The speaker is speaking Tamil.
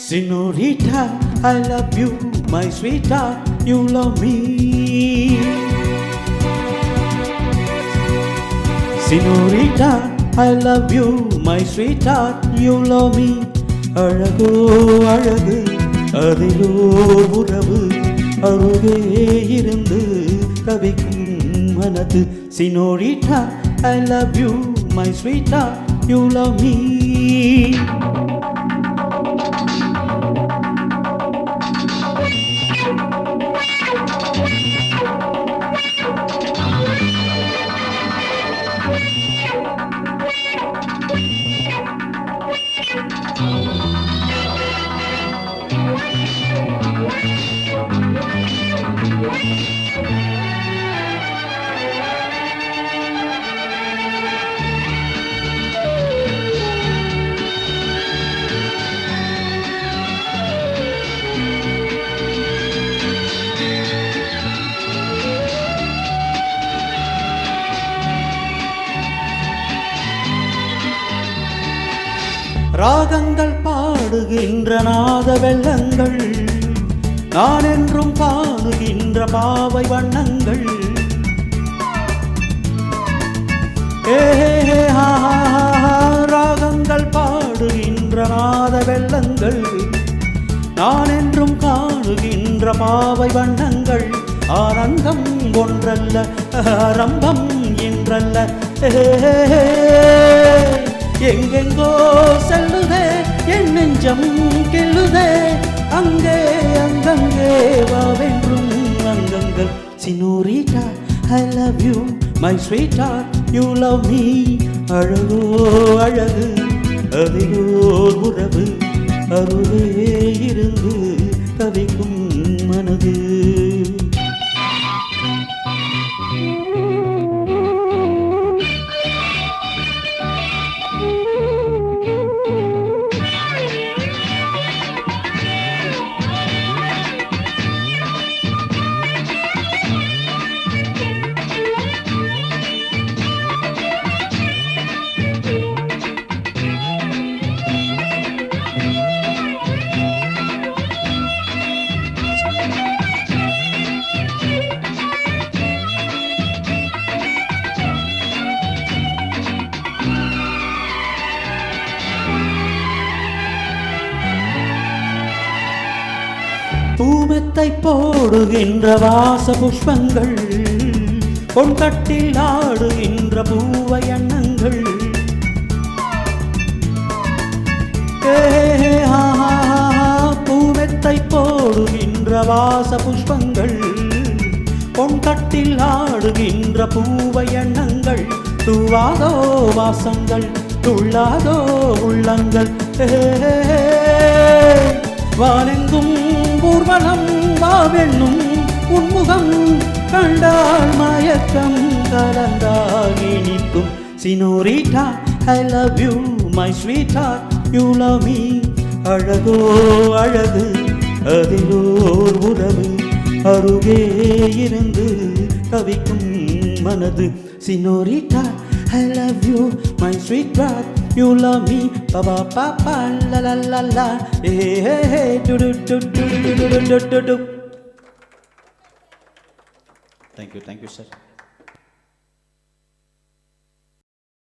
Senorita, I love you, my sweetheart, you love me. Senorita, I love you, my sweetheart, you love me. அழகோ அழகு அதிலோ உறவு அருகே இருந்து தவிக்கும் மனது. Senorita, I love you, my sweetheart, you love me. ராகங்கள் பாடுகின்ற நாத வெள்ளங்கள், நான் என்றும் பாடுகின்ற பாவை வண்ணங்கள். ராகங்கள் பாடுகின்ற நாத வெள்ளங்கள், நான் என்றும் காணுகின்ற பாவை வண்ணங்கள். ஆனந்தம் ஒன்றல்ல ஆரம்பம் என்றல்ல, எங்கெங்கோ செல்லுதே என் நெஞ்சம் கிள்ளுதே, அங்கே அங்கங்கே வாவென்றும் அங்கங்கள். Senorita, I love you, my sweetheart, you love me. அழகோ அழகு அதிலோ உறவு அருகே இருந்து தவிக்கும் மனது. பூமெத்தை போடுகின்ற வாச புஷ்பங்கள், பொன்கட்டில் ஆடுகின்ற பூவை எண்ணங்கள். பூமெத்தை போடுகின்ற வாச புஷ்பங்கள், பொன்கட்டில் ஆடுகின்ற பூவை எண்ணங்கள். தூவாதோ வாசங்கள் துள்ளாதோ உள்ளங்கள், வானெங்கும் ஊர்வலம் வாவென்னும் உன்முகம் கண்டால் மயக்கம் கலந்தால் இனிக்கும். Senorita, I love you, my sweetheart, you love me. அழகோ அழகு அதிலோ உறவு அருகே இருந்து தவிக்கும் மனது. Senorita, I love you, my sweetheart, you love me. Pa pa pa pa la la la la, hey hey hey, do do do do do do do do do. Thank you, sir.